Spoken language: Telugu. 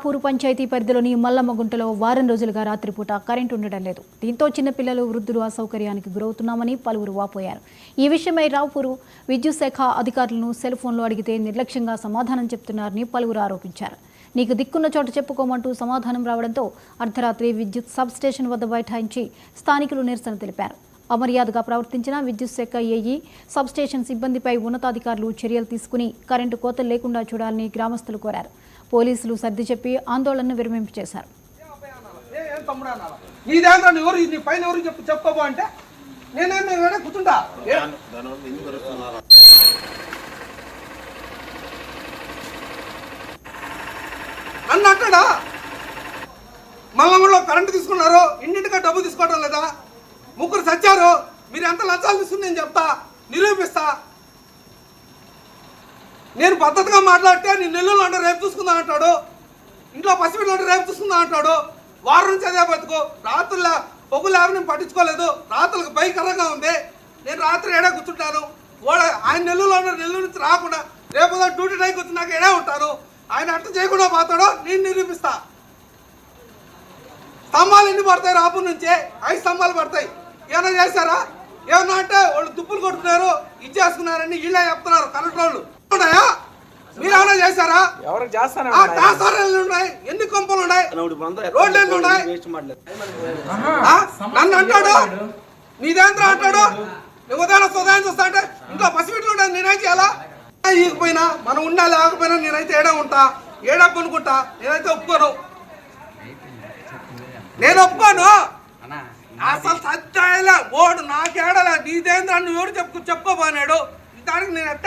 పూరు పంచాయతీ పరిధిలోని మల్లమ్మగుంటలో వారం రోజులుగా రాత్రిపూట కరెంటు ఉండడం లేదు. దీంతో చిన్నపిల్లలు, వృద్ధులు అసౌకర్యానికి గురవుతున్నామని పలువురు వాపోయారు. ఈ విషయమై రావుపూరు విద్యుత్ శాఖ అధికారులను సెల్ ఫోన్లో అడిగితే నిర్లక్ష్యంగా సమాధానం చెప్తున్నారని పలువురు ఆరోపించారు. నీకు దిక్కున్న చోట చెప్పుకోమంటూ సమాధానం రావడంతో అర్ధరాత్రి విద్యుత్ సబ్ స్టేషన్ వద్ద బైఠాయించి స్థానికులు నిరసన తెలిపారు. అమర్యాదగా ప్రవర్తించిన విద్యుత్ శాఖ ఏఈ, సబ్ స్టేషన్ సిబ్బందిపై ఉన్నతాధికారులు చర్యలు తీసుకుని కరెంటు కోతలు లేకుండా చూడాలని గ్రామస్తులు కోరారు. పోలీసులు సర్ది చెప్పి ఆందోళనను విరమింపచేశారు. అన్నట్టడా మల్లమ్మలో కరెంటు తీసుకున్నారు, ఇంటింటిగా డబ్బు తీసుకోవడం లేదా? ముగ్గురు సచ్చారు, మీరు ఎంత లంచాలు తీసుకుని నేను చెప్తా, నిరూపిస్తా. నేను పద్ధతిగా మాట్లాడితే నీ నెల్లూరు అంటే రేపు చూసుకుందా అంటాడు, ఇంట్లో పసిపిల్లలు అంటే రేపు చూసుకుందా అంటాడు. వారం నుంచి అదే బతుకు. రాత్రుల పొగ్గు లేవ నేను పట్టించుకోలేదు, రాత్రులకు భయంకరంగా ఉంది. నేను రాత్రి ఏడా కూర్చుంటాను. ఆయన నెల్లూరులో ఉన్నారు, నెల్లూరు నుంచి రాకుండా రేపు డ్యూటీ టైంకి వచ్చి నాకు ఏడే ఉంటాను. ఆయన అర్థం చేయకుండా పోతాడో నేను నిరూపిస్తా. స్తంభాలు ఎన్ని పడతాయి? రాపు నుంచే 5 స్తంభాలు పడతాయి. ఏమైనా చేశారా? ఏమన్నా అంటే వాళ్ళు దుప్పులు కొట్టుకున్నారు, ఇచ్చేసుకున్నారని వీళ్ళే చెప్తున్నారు. కరెంట్ వాళ్ళు ఉన్నాయా? మీరు ఏమైనా చేశారా? ట్రాన్స్ఫార్మర్లు ఉన్నాయి, ఎన్ని కొంపలు ఉన్నాయి, రోడ్లు ఎన్ని ఉన్నాయి? నన్ను అంటాడు నీదేంద్ర అంటాడు. నువ్వు ఉదయం సుదాయం చూస్తా అంటే ఇంట్లో పసిపిట్లు ఉంటాయి, నేనేం చేయాలా? ఈకపోయినా మనం ఉన్నా లేకపోయినా నేనైతే ఏడా ఉంటా, ఏడప్పు అనుకుంటా. నేనైతే ఒప్పుకోను, నేను ఒప్పుకోను. అసలు సత్యాయలే ఓడు నాకేడలే. నీదేంద్ర నువ్వు ఎవరు చెప్పుకోబోనాడు, దానికి నేను ఎట్ట